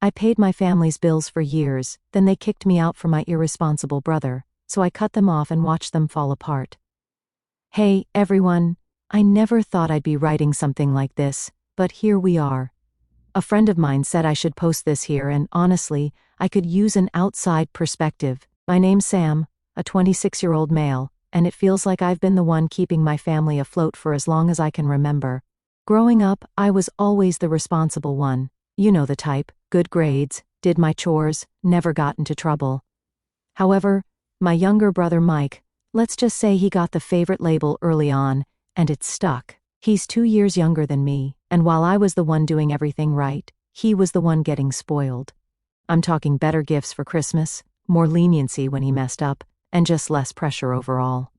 I paid my family's bills for years, then they kicked me out for my irresponsible brother, so I cut them off and watched them fall apart. Hey, everyone, I never thought I'd be writing something like this, but here we are. A friend of mine said I should post this here, and honestly, I could use an outside perspective. My name's Sam, a 26-year-old male, and it feels like I've been the one keeping my family afloat for as long as I can remember. Growing up, I was always the responsible one. You know the type, good grades, did my chores, never got into trouble. However, my younger brother Mike, let's just say he got the favorite label early on, and it stuck. He's 2 years younger than me, and while I was the one doing everything right, he was the one getting spoiled. I'm talking better gifts for Christmas, more leniency when he messed up, and just less pressure overall.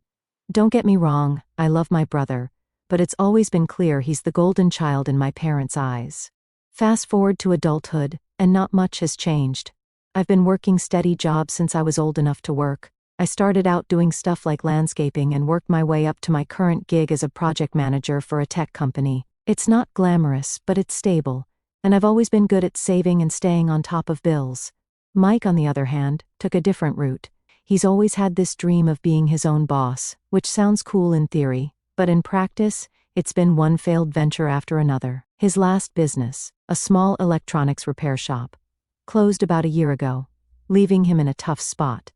Don't get me wrong, I love my brother, but it's always been clear he's the golden child in my parents' eyes. Fast forward to adulthood, and not much has changed. I've been working steady jobs since I was old enough to work. I started out doing stuff like landscaping and worked my way up to my current gig as a project manager for a tech company. It's not glamorous, but it's stable, and I've always been good at saving and staying on top of bills. Mike, on the other hand, took a different route. He's always had this dream of being his own boss, which sounds cool in theory, but in practice, it's been one failed venture after another. His last business, a small electronics repair shop, closed about a year ago, leaving him in a tough spot.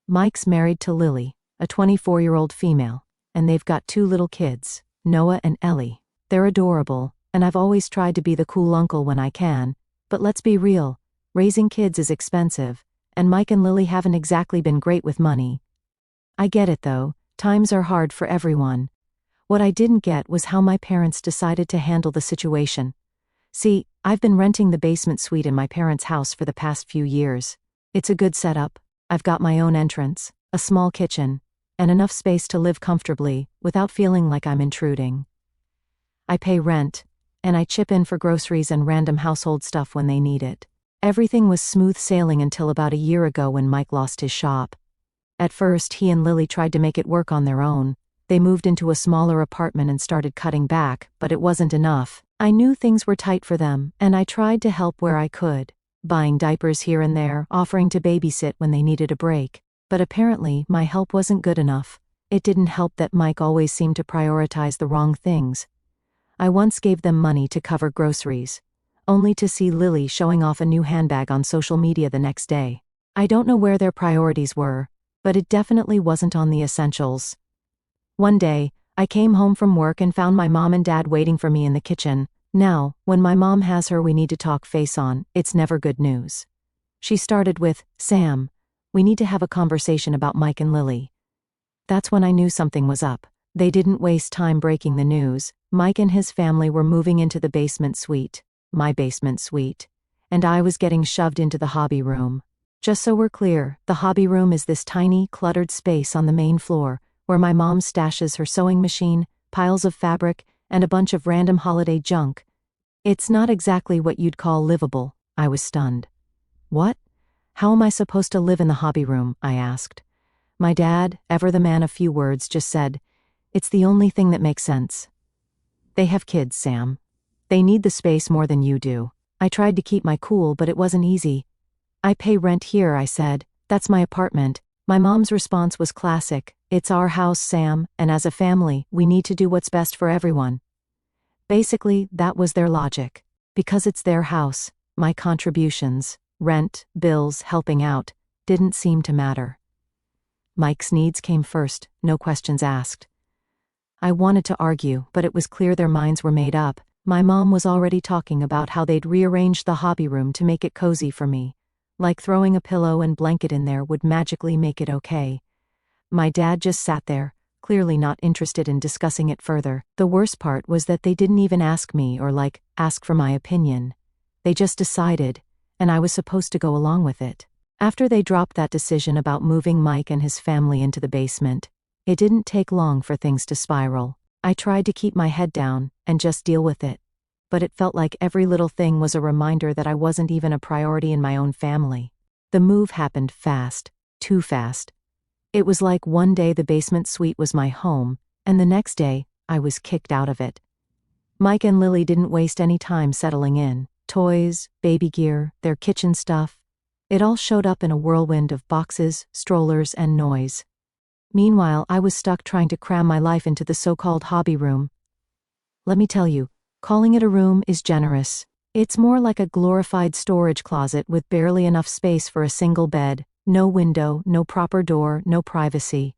Mike's married to Lily, a 24-year-old female, and they've got 2 little kids, Noah and Ellie. They're adorable, and I've always tried to be the cool uncle when I can, but let's be real, raising kids is expensive, and Mike and Lily haven't exactly been great with money. I get it though, times are hard for everyone. What I didn't get was how my parents decided to handle the situation. See, I've been renting the basement suite in my parents' house for the past few years. It's a good setup. I've got my own entrance, a small kitchen, and enough space to live comfortably without feeling like I'm intruding. I pay rent, and I chip in for groceries and random household stuff when they need it. Everything was smooth sailing until about a year ago when Mike lost his shop. At first, he and Lily tried to make it work on their own. They moved into a smaller apartment and started cutting back, but it wasn't enough. I knew things were tight for them, and I tried to help where I could, buying diapers here and there, offering to babysit when they needed a break. But apparently, my help wasn't good enough. It didn't help that Mike always seemed to prioritize the wrong things. I once gave them money to cover groceries, only to see Lily showing off a new handbag on social media the next day. I don't know where their priorities were, but it definitely wasn't on the essentials. One day, I came home from work and found my mom and dad waiting for me in the kitchen. Now, when my mom has her we need to talk face on, it's never good news. She started with, "Sam, we need to have a conversation about Mike and Lily." That's when I knew something was up. They didn't waste time breaking the news. Mike and his family were moving into the basement suite, my basement suite, and I was getting shoved into the hobby room. Just so we're clear, the hobby room is this tiny, cluttered space on the main floor, where my mom stashes her sewing machine, piles of fabric, and a bunch of random holiday junk. It's not exactly what you'd call livable. I was stunned. What? How am I supposed to live in the hobby room? I asked. My dad, ever the man of few words, just said, "It's the only thing that makes sense. They have kids, Sam. They need the space more than you do." I tried to keep my cool, but it wasn't easy. "I pay rent here," I said. "That's my apartment." My mom's response was classic. "It's our house, Sam, and as a family, we need to do what's best for everyone." Basically, that was their logic. Because it's their house, my contributions, rent, bills, helping out, didn't seem to matter. Mike's needs came first, no questions asked. I wanted to argue, but it was clear their minds were made up. My mom was already talking about how they'd rearranged the hobby room to make it cozy for me. Like throwing a pillow and blanket in there would magically make it okay. My dad just sat there, clearly not interested in discussing it further. The worst part was that they didn't even ask me or ask for my opinion. They just decided, and I was supposed to go along with it. After they dropped that decision about moving Mike and his family into the basement, it didn't take long for things to spiral. I tried to keep my head down and just deal with it. But it felt like every little thing was a reminder that I wasn't even a priority in my own family. The move happened fast, too fast. It was like one day the basement suite was my home, and the next day, I was kicked out of it. Mike and Lily didn't waste any time settling in. Toys, baby gear, their kitchen stuff. It all showed up in a whirlwind of boxes, strollers, and noise. Meanwhile, I was stuck trying to cram my life into the so-called hobby room. Let me tell you, calling it a room is generous. It's more like a glorified storage closet with barely enough space for a single bed, no window, no proper door, no privacy.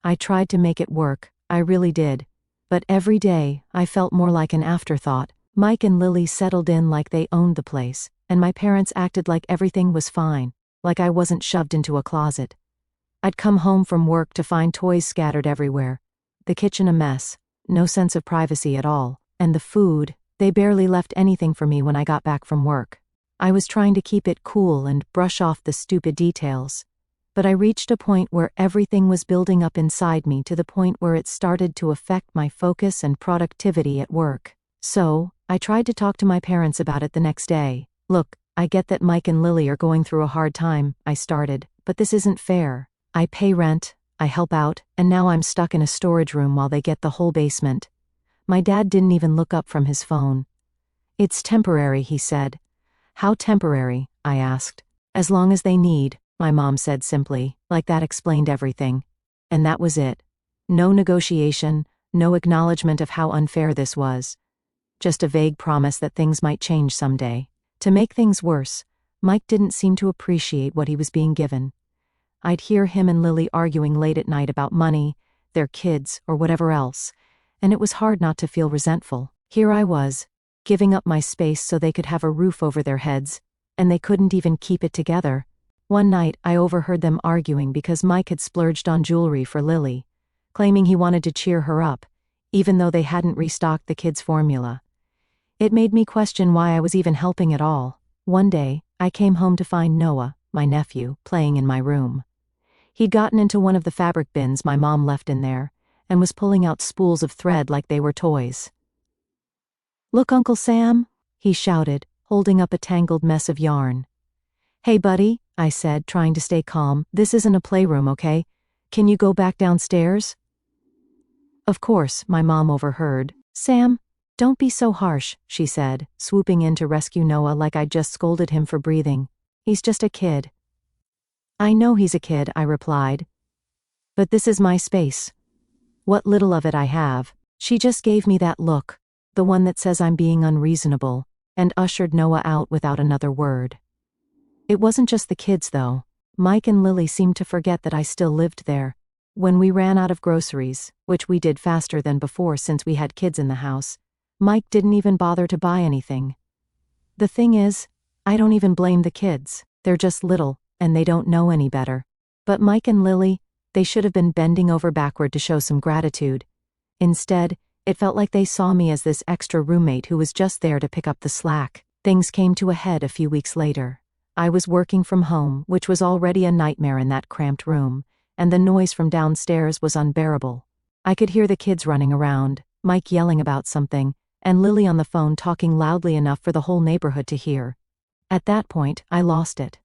I tried to make it work, I really did. But every day, I felt more like an afterthought. Mike and Lily settled in like they owned the place, and my parents acted like everything was fine, like I wasn't shoved into a closet. I'd come home from work to find toys scattered everywhere, the kitchen a mess, no sense of privacy at all, and the food, they barely left anything for me when I got back from work. I was trying to keep it cool and brush off the stupid details, but I reached a point where everything was building up inside me to the point where it started to affect my focus and productivity at work. So, I tried to talk to my parents about it the next day. Look, I get that Mike and Lily are going through a hard time, I started, but this isn't fair. I pay rent, I help out, and now I'm stuck in a storage room while they get the whole basement. My dad didn't even look up from his phone. It's temporary, he said. How temporary? I asked. As long as they need, my mom said simply, like that explained everything. And that was it. No negotiation, no acknowledgement of how unfair this was. Just a vague promise that things might change someday. To make things worse, Mike didn't seem to appreciate what he was being given. I'd hear him and Lily arguing late at night about money, their kids, or whatever else, and it was hard not to feel resentful. Here I was, giving up my space so they could have a roof over their heads, and they couldn't even keep it together. One night, I overheard them arguing because Mike had splurged on jewelry for Lily, claiming he wanted to cheer her up, even though they hadn't restocked the kids' formula. It made me question why I was even helping at all. One day, I came home to find Noah, my nephew, playing in my room. He'd gotten into one of the fabric bins my mom left in there, and was pulling out spools of thread like they were toys. "Look, Uncle Sam," he shouted, holding up a tangled mess of yarn. "Hey, buddy," I said, trying to stay calm, "this isn't a playroom, okay? Can you go back downstairs?" Of course, my mom overheard. "Sam, don't be so harsh," she said, swooping in to rescue Noah like I'd just scolded him for breathing. "He's just a kid." "I know he's a kid," I replied. "But this is my space. What little of it I have." She just gave me that look, the one that says I'm being unreasonable, and ushered Noah out without another word. It wasn't just the kids, though. Mike and Lily seemed to forget that I still lived there. When we ran out of groceries, which we did faster than before since we had kids in the house, Mike didn't even bother to buy anything. The thing is, I don't even blame the kids. They're just little, and they don't know any better. But Mike and Lily, they should have been bending over backward to show some gratitude. Instead, it felt like they saw me as this extra roommate who was just there to pick up the slack. Things came to a head a few weeks later. I was working from home, which was already a nightmare in that cramped room, and the noise from downstairs was unbearable. I could hear the kids running around, Mike yelling about something, and Lily on the phone talking loudly enough for the whole neighborhood to hear. At that point, I lost it.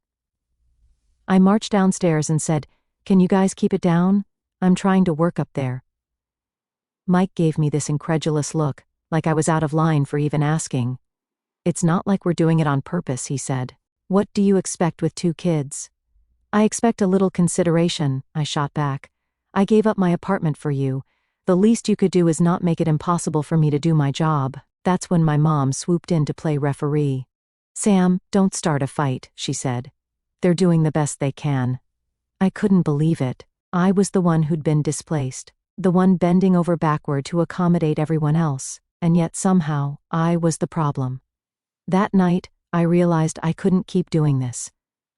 I marched downstairs and said, "Can you guys keep it down? I'm trying to work up there." Mike gave me this incredulous look, like I was out of line for even asking. "It's not like we're doing it on purpose," he said. "What do you expect with 2 kids?" "I expect a little consideration," I shot back. "I gave up my apartment for you. The least you could do is not make it impossible for me to do my job." That's when my mom swooped in to play referee. "Sam, don't start a fight," she said. "They're doing the best they can." I couldn't believe it. I was the one who'd been displaced, the one bending over backward to accommodate everyone else, and yet somehow, I was the problem. That night, I realized I couldn't keep doing this.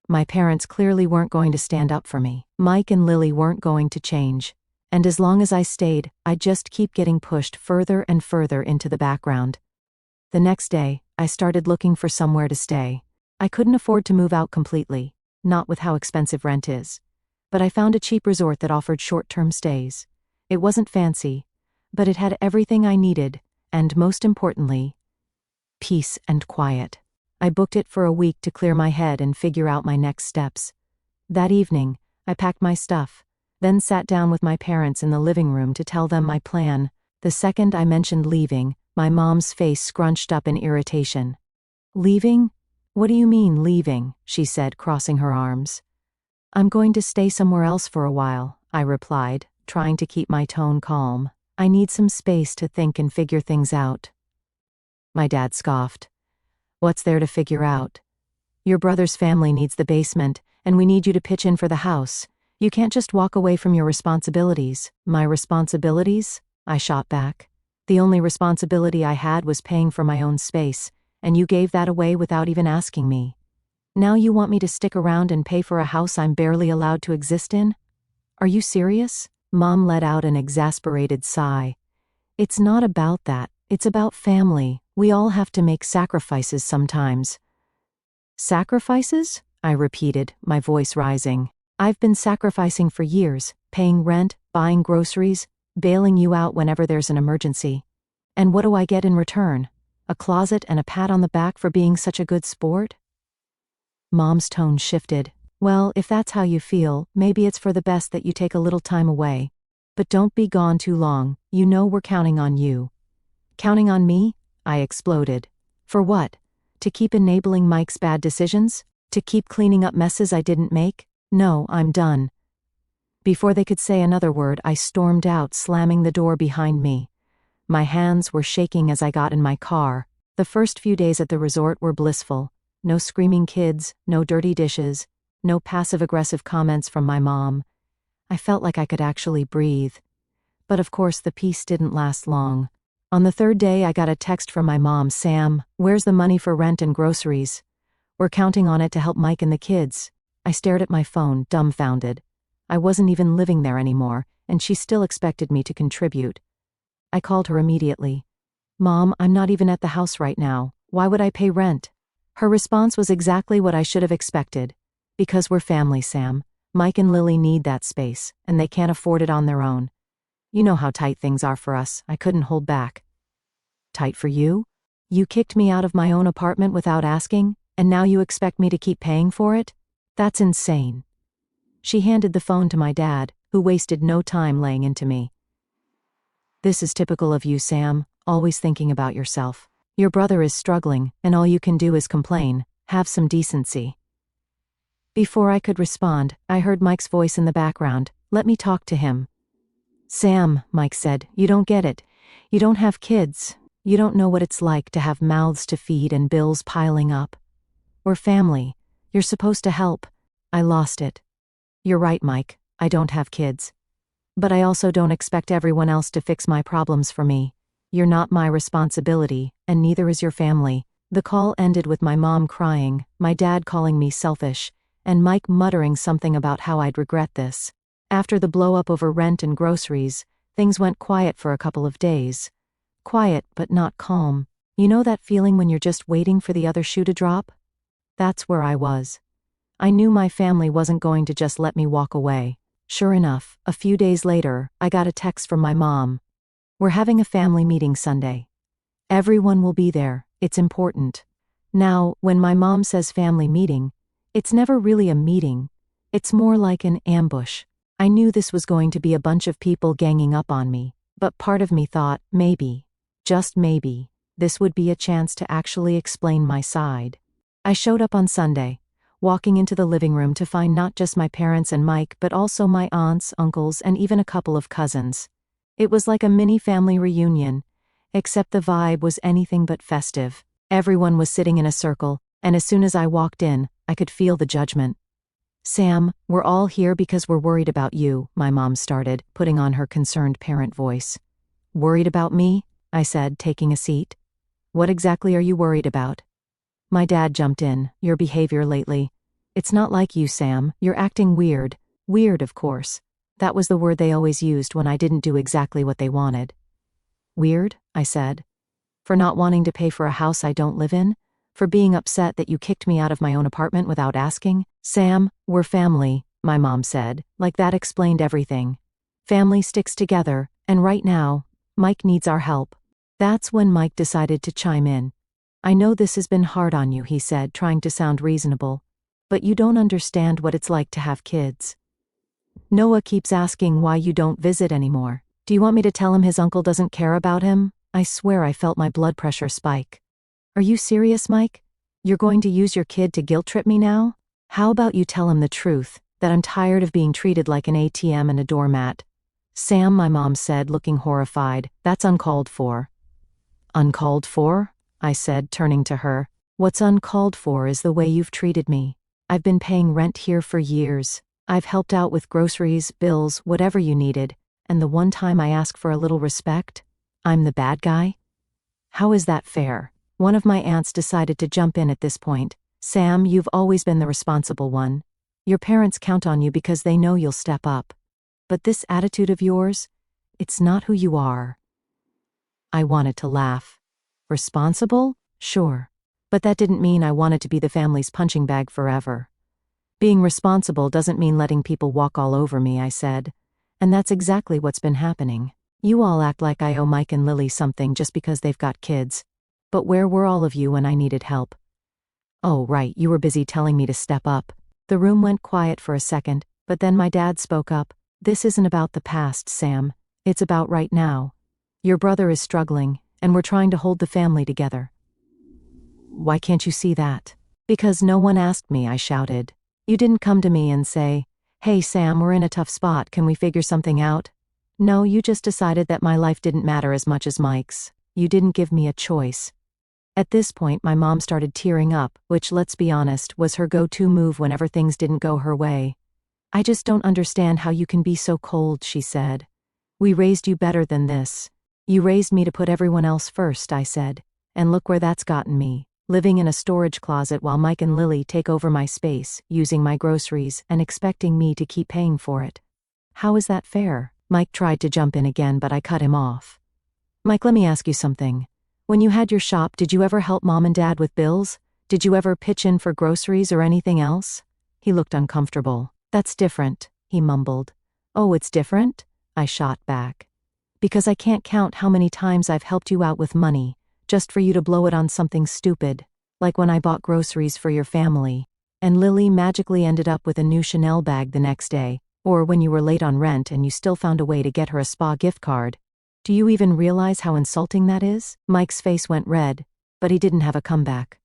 My parents clearly weren't going to stand up for me. Mike and Lily weren't going to change. And as long as I stayed, I'd just keep getting pushed further and further into the background. The next day, I started looking for somewhere to stay. I couldn't afford to move out completely, not with how expensive rent is. But I found a cheap resort that offered short-term stays. It wasn't fancy, but it had everything I needed, and most importantly, peace and quiet. I booked it for a week to clear my head and figure out my next steps. That evening, I packed my stuff, then sat down with my parents in the living room to tell them my plan. The second I mentioned leaving, my mom's face scrunched up in irritation. Leaving? What do you mean, leaving? She said, crossing her arms. I'm going to stay somewhere else for a while, I replied, trying to keep my tone calm. I need some space to think and figure things out. My dad scoffed. What's there to figure out? Your brother's family needs the basement, and we need you to pitch in for the house. You can't just walk away from your responsibilities. My responsibilities? I shot back. The only responsibility I had was paying for my own space, and you gave that away without even asking me. Now you want me to stick around and pay for a house I'm barely allowed to exist in? Are you serious? Mom let out an exasperated sigh. It's not about that. It's about family. We all have to make sacrifices sometimes. Sacrifices? I repeated, my voice rising. I've been sacrificing for years, paying rent, buying groceries, bailing you out whenever there's an emergency. And what do I get in return? A closet and a pat on the back for being such a good sport? Mom's tone shifted. Well, if that's how you feel, maybe it's for the best that you take a little time away. But don't be gone too long. You know we're counting on you. Counting on me? I exploded. For what? To keep enabling Mike's bad decisions? To keep cleaning up messes I didn't make? No, I'm done. Before they could say another word, I stormed out, slamming the door behind me. My hands were shaking as I got in my car. The first few days at the resort were blissful. No screaming kids, no dirty dishes, no passive-aggressive comments from my mom. I felt like I could actually breathe. But of course the peace didn't last long. On the third day I got a text from my mom, Sam, where's the money for rent and groceries? We're counting on it to help Mike and the kids. I stared at my phone, dumbfounded. I wasn't even living there anymore, and she still expected me to contribute. I called her immediately. Mom, I'm not even at the house right now. Why would I pay rent? Her response was exactly what I should have expected. Because we're family, Sam. Mike and Lily need that space, and they can't afford it on their own. You know how tight things are for us. I couldn't hold back. Tight for you? You kicked me out of my own apartment without asking, and now you expect me to keep paying for it? That's insane. She handed the phone to my dad, who wasted no time laying into me. This is typical of you, Sam, always thinking about yourself. Your brother is struggling, and all you can do is complain. Have some decency. Before I could respond, I heard Mike's voice in the background. Let me talk to him. Sam, Mike said, you don't get it. You don't have kids. You don't know what it's like to have mouths to feed and bills piling up. We're family. You're supposed to help. I lost it. You're right, Mike. I don't have kids. But I also don't expect everyone else to fix my problems for me. You're not my responsibility, and neither is your family. The call ended with my mom crying, my dad calling me selfish, and Mike muttering something about how I'd regret this. After the blow-up over rent and groceries, things went quiet for a couple of days. Quiet, but not calm. You know that feeling when you're just waiting for the other shoe to drop? That's where I was. I knew my family wasn't going to just let me walk away. Sure enough, a few days later, I got a text from my mom. We're having a family meeting Sunday. Everyone will be there. It's important. Now, when my mom says family meeting, it's never really a meeting. It's more like an ambush. I knew this was going to be a bunch of people ganging up on me, but part of me thought, maybe, just maybe, this would be a chance to actually explain my side. I showed up on Sunday, walking into the living room to find not just my parents and Mike but also my aunts, uncles, and even a couple of cousins. It was like a mini family reunion, except the vibe was anything but festive. Everyone was sitting in a circle, and as soon as I walked in, I could feel the judgment. Sam, we're all here because we're worried about you, my mom started, putting on her concerned parent voice. Worried about me? I said, taking a seat. What exactly are you worried about? My dad jumped in. Your behavior lately. It's not like you, Sam. You're acting weird. Weird, of course. That was the word they always used when I didn't do exactly what they wanted. Weird? I said. For not wanting to pay for a house I don't live in? For being upset that you kicked me out of my own apartment without asking? Sam, we're family, my mom said, like that explained everything. Family sticks together, and right now, Mike needs our help. That's when Mike decided to chime in. I know this has been hard on you, he said, trying to sound reasonable. But you don't understand what it's like to have kids. Noah keeps asking why you don't visit anymore. Do you want me to tell him his uncle doesn't care about him? I swear I felt my blood pressure spike. Are you serious, Mike? You're going to use your kid to guilt trip me now? How about you tell him the truth, that I'm tired of being treated like an ATM and a doormat? Sam, my mom said, looking horrified, that's uncalled for. Uncalled for? I said, turning to her. What's uncalled for is the way you've treated me. I've been paying rent here for years. I've helped out with groceries, bills, whatever you needed, and the one time I ask for a little respect, I'm the bad guy? How is that fair? One of my aunts decided to jump in at this point. Sam, you've always been the responsible one. Your parents count on you because they know you'll step up. But this attitude of yours, it's not who you are. I wanted to laugh. Responsible? Sure. But that didn't mean I wanted to be the family's punching bag forever. Being responsible doesn't mean letting people walk all over me, I said. And that's exactly what's been happening. You all act like I owe Mike and Lily something just because they've got kids. But where were all of you when I needed help? Oh, right, you were busy telling me to step up. The room went quiet for a second, but then my dad spoke up. This isn't about the past, Sam. It's about right now. Your brother is struggling, and we're trying to hold the family together. Why can't you see that? Because no one asked me, I shouted. You didn't come to me and say, hey Sam, we're in a tough spot, can we figure something out? No, you just decided that my life didn't matter as much as Mike's. You didn't give me a choice. At this point, my mom started tearing up, which, let's be honest, was her go-to move whenever things didn't go her way. I just don't understand how you can be so cold, she said. We raised you better than this. You raised me to put everyone else first, I said. And look where that's gotten me. Living in a storage closet while Mike and Lily take over my space, using my groceries, and expecting me to keep paying for it. How is that fair? Mike tried to jump in again, but I cut him off. Mike, let me ask you something. When you had your shop, did you ever help Mom and Dad with bills? Did you ever pitch in for groceries or anything else? He looked uncomfortable. That's different, he mumbled. Oh, it's different? I shot back. Because I can't count how many times I've helped you out with money, just for you to blow it on something stupid, like when I bought groceries for your family, and Lily magically ended up with a new Chanel bag the next day, or when you were late on rent and you still found a way to get her a spa gift card. Do you even realize how insulting that is? Mike's face went red, but he didn't have a comeback.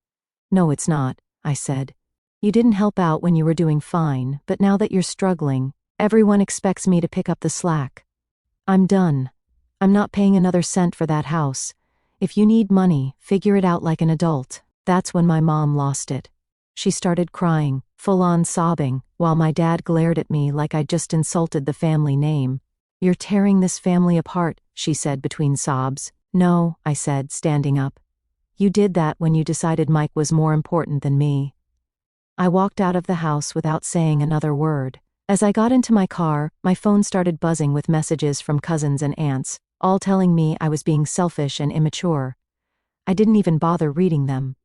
No, it's not, I said. You didn't help out when you were doing fine, but now that you're struggling, everyone expects me to pick up the slack. I'm done. I'm not paying another cent for that house. If you need money, figure it out like an adult. That's when my mom lost it. She started crying, full-on sobbing, while my dad glared at me like I'd just insulted the family name. You're tearing this family apart, she said between sobs. No, I said, standing up. You did that when you decided Mike was more important than me. I walked out of the house without saying another word. As I got into my car, my phone started buzzing with messages from cousins and aunts, all telling me I was being selfish and immature. I didn't even bother reading them.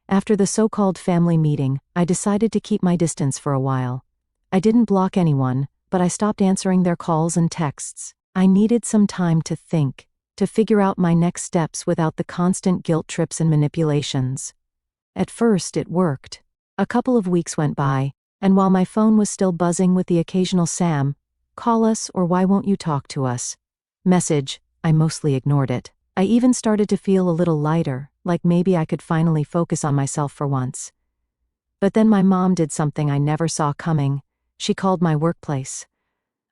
After the so-called family meeting, I decided to keep my distance for a while. I didn't block anyone, but I stopped answering their calls and texts. I needed some time to think, to figure out my next steps without the constant guilt trips and manipulations. At first, it worked. A couple of weeks went by, and while my phone was still buzzing with the occasional Sam, call us or why won't you talk to us? Message, I mostly ignored it. I even started to feel a little lighter, like maybe I could finally focus on myself for once. But then my mom did something I never saw coming. She called my workplace.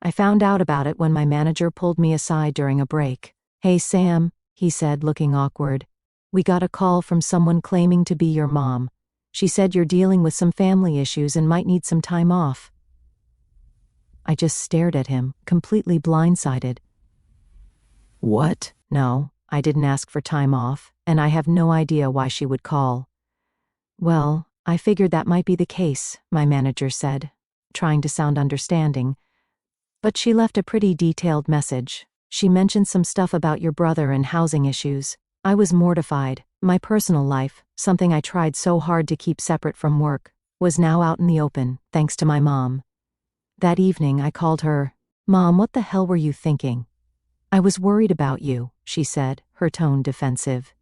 I found out about it when my manager pulled me aside during a break. Hey Sam, he said, looking awkward. We got a call from someone claiming to be your mom. She said you're dealing with some family issues and might need some time off. I just stared at him, completely blindsided. What? No, I didn't ask for time off, and I have no idea why she would call. Well, I figured that might be the case, my manager said, trying to sound understanding. But she left a pretty detailed message. She mentioned some stuff about your brother and housing issues. I was mortified. My personal life, something I tried so hard to keep separate from work, was now out in the open, thanks to my mom. That evening I called her. Mom, what the hell were you thinking? I was worried about you, she said, her tone defensive.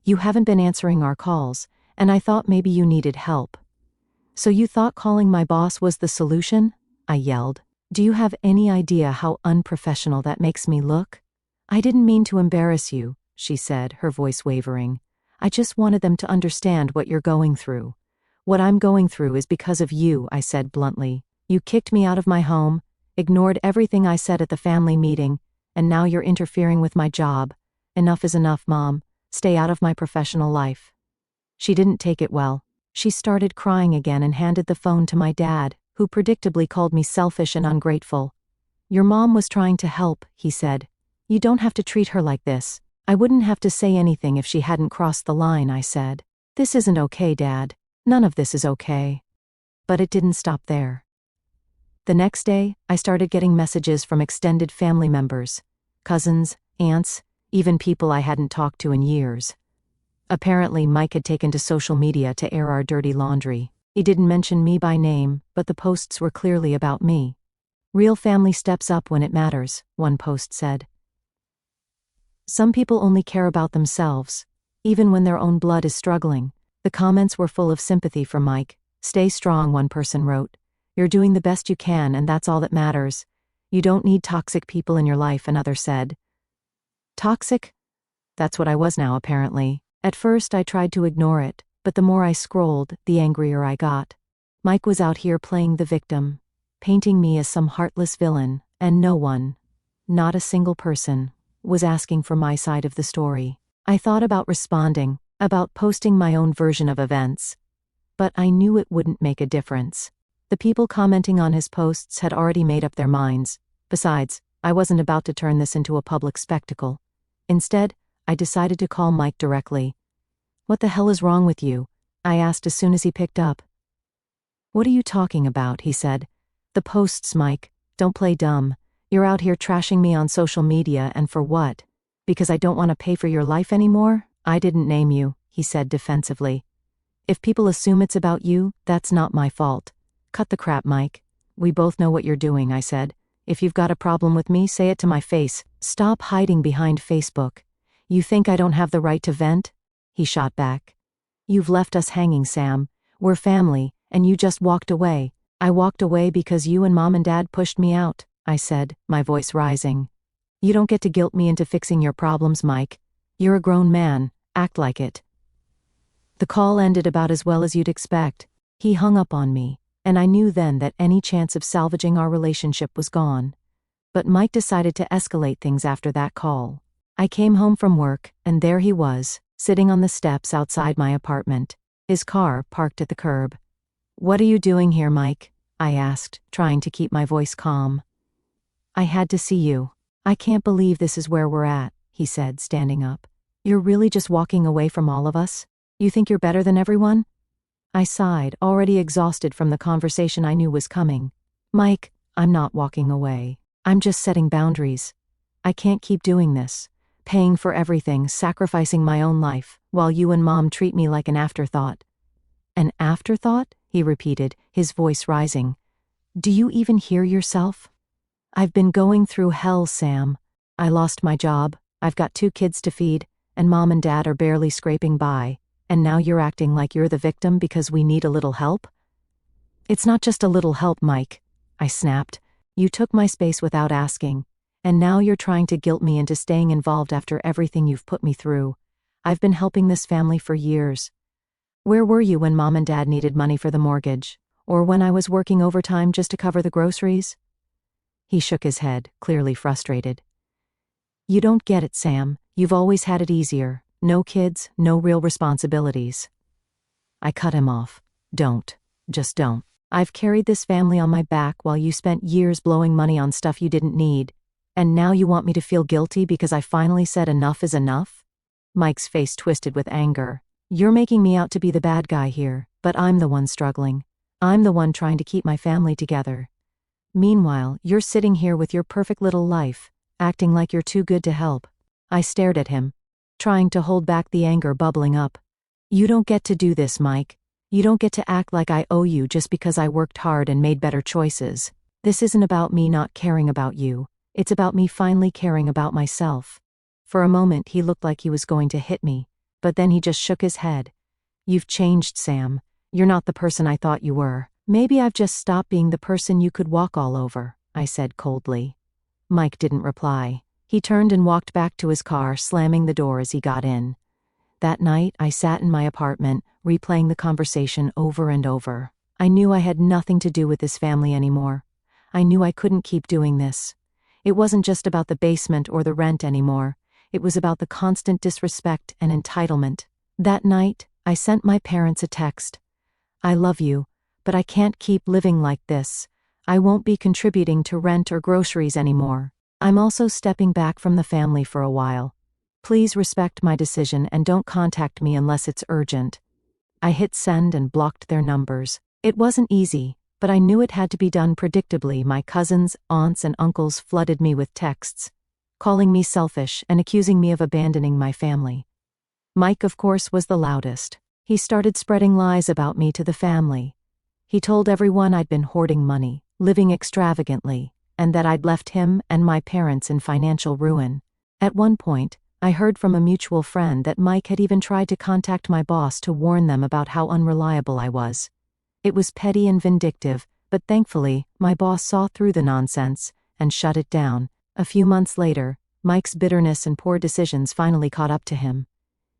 You haven't been answering our calls, and I thought maybe you needed help. So you thought calling my boss was the solution? I yelled. Do you have any idea how unprofessional that makes me look? I didn't mean to embarrass you, she said, her voice wavering. I just wanted them to understand what you're going through. What I'm going through is because of you, I said bluntly. You kicked me out of my home, ignored everything I said at the family meeting, and now you're interfering with my job. Enough is enough, Mom. Stay out of my professional life. She didn't take it well. She started crying again and handed the phone to my dad, who predictably called me selfish and ungrateful. Your mom was trying to help, he said. You don't have to treat her like this. I wouldn't have to say anything if she hadn't crossed the line, I said. This isn't okay, Dad. None of this is okay. But it didn't stop there. The next day, I started getting messages from extended family members, cousins, aunts, even people I hadn't talked to in years. Apparently, Mike had taken to social media to air our dirty laundry. He didn't mention me by name, but the posts were clearly about me. Real family steps up when it matters, one post said. Some people only care about themselves, even when their own blood is struggling. The comments were full of sympathy for Mike. Stay strong, one person wrote. You're doing the best you can, and that's all that matters. You don't need toxic people in your life, another said. Toxic? That's what I was now, apparently. At first, I tried to ignore it, but the more I scrolled, the angrier I got. Mike was out here playing the victim, painting me as some heartless villain, and no one, not a single person, was asking for my side of the story. I thought about responding, about posting my own version of events. But I knew it wouldn't make a difference. The people commenting on his posts had already made up their minds. Besides, I wasn't about to turn this into a public spectacle. Instead, I decided to call Mike directly. What the hell is wrong with you? I asked as soon as he picked up. What are you talking about? He said. The posts, Mike. Don't play dumb. You're out here trashing me on social media, and for what? Because I don't want to pay for your life anymore? I didn't name you, he said defensively. If people assume it's about you, that's not my fault. Cut the crap, Mike. We both know what you're doing, I said. If you've got a problem with me, say it to my face. Stop hiding behind Facebook. You think I don't have the right to vent? He shot back. You've left us hanging, Sam. We're family, and you just walked away. I walked away because you and Mom and Dad pushed me out, I said, my voice rising. You don't get to guilt me into fixing your problems, Mike. You're a grown man. Act like it. The call ended about as well as you'd expect. He hung up on me, and I knew then that any chance of salvaging our relationship was gone. But Mike decided to escalate things after that call. I came home from work, and there he was, sitting on the steps outside my apartment, his car parked at the curb. What are you doing here, Mike? I asked, trying to keep my voice calm. I had to see you. I can't believe this is where we're at, he said, standing up. You're really just walking away from all of us? You think you're better than everyone? I sighed, already exhausted from the conversation I knew was coming. Mike, I'm not walking away. I'm just setting boundaries. I can't keep doing this. Paying for everything, sacrificing my own life, while you and Mom treat me like an afterthought. An afterthought? He repeated, his voice rising. Do you even hear yourself? I've been going through hell, Sam. I lost my job, I've got 2 kids to feed, and Mom and Dad are barely scraping by, and now you're acting like you're the victim because we need a little help? It's not just a little help, Mike, I snapped. You took my space without asking. And now you're trying to guilt me into staying involved after everything you've put me through. I've been helping this family for years. Where were you when Mom and Dad needed money for the mortgage? Or when I was working overtime just to cover the groceries? He shook his head, clearly frustrated. You don't get it, Sam. You've always had it easier. No kids, no real responsibilities. I cut him off. Don't. Just don't. I've carried this family on my back while you spent years blowing money on stuff you didn't need. And now you want me to feel guilty because I finally said enough is enough? Mike's face twisted with anger. You're making me out to be the bad guy here, but I'm the one struggling. I'm the one trying to keep my family together. Meanwhile, you're sitting here with your perfect little life, acting like you're too good to help. I stared at him, trying to hold back the anger bubbling up. You don't get to do this, Mike. You don't get to act like I owe you just because I worked hard and made better choices. This isn't about me not caring about you. It's about me finally caring about myself. For a moment he looked like he was going to hit me, but then he just shook his head. You've changed, Sam. You're not the person I thought you were. Maybe I've just stopped being the person you could walk all over, I said coldly. Mike didn't reply. He turned and walked back to his car, slamming the door as he got in. That night, I sat in my apartment, replaying the conversation over and over. I knew I had nothing to do with this family anymore. I knew I couldn't keep doing this. It wasn't just about the basement or the rent anymore. It was about the constant disrespect and entitlement. That night, I sent my parents a text. I love you, but I can't keep living like this. I won't be contributing to rent or groceries anymore. I'm also stepping back from the family for a while. Please respect my decision and don't contact me unless it's urgent. I hit send and blocked their numbers. It wasn't easy, but I knew it had to be done predictably. My cousins, aunts, and uncles flooded me with texts, calling me selfish and accusing me of abandoning my family. Mike, of course, was the loudest. He started spreading lies about me to the family. He told everyone I'd been hoarding money, living extravagantly, and that I'd left him and my parents in financial ruin. At one point, I heard from a mutual friend that Mike had even tried to contact my boss to warn them about how unreliable I was. It was petty and vindictive, but thankfully, my boss saw through the nonsense and shut it down. A few months later, Mike's bitterness and poor decisions finally caught up to him.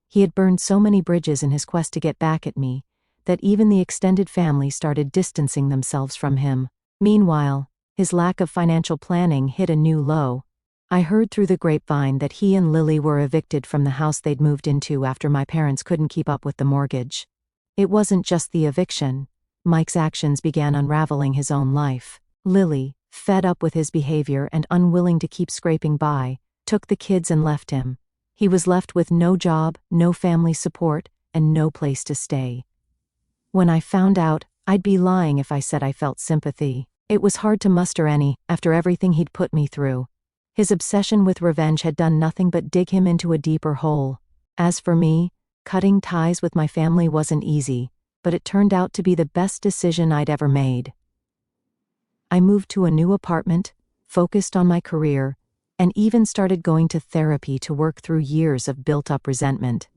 He had burned so many bridges in his quest to get back at me that even the extended family started distancing themselves from him. Meanwhile, his lack of financial planning hit a new low. I heard through the grapevine that he and Lily were evicted from the house they'd moved into after my parents couldn't keep up with the mortgage. It wasn't just the eviction. Mike's actions began unraveling his own life. Lily, fed up with his behavior and unwilling to keep scraping by, took the kids and left him. He was left with no job, no family support, and no place to stay. When I found out, I'd be lying if I said I felt sympathy. It was hard to muster any, after everything he'd put me through. His obsession with revenge had done nothing but dig him into a deeper hole. As for me, cutting ties with my family wasn't easy, but it turned out to be the best decision I'd ever made. I moved to a new apartment, focused on my career, and even started going to therapy to work through years of built-up resentment.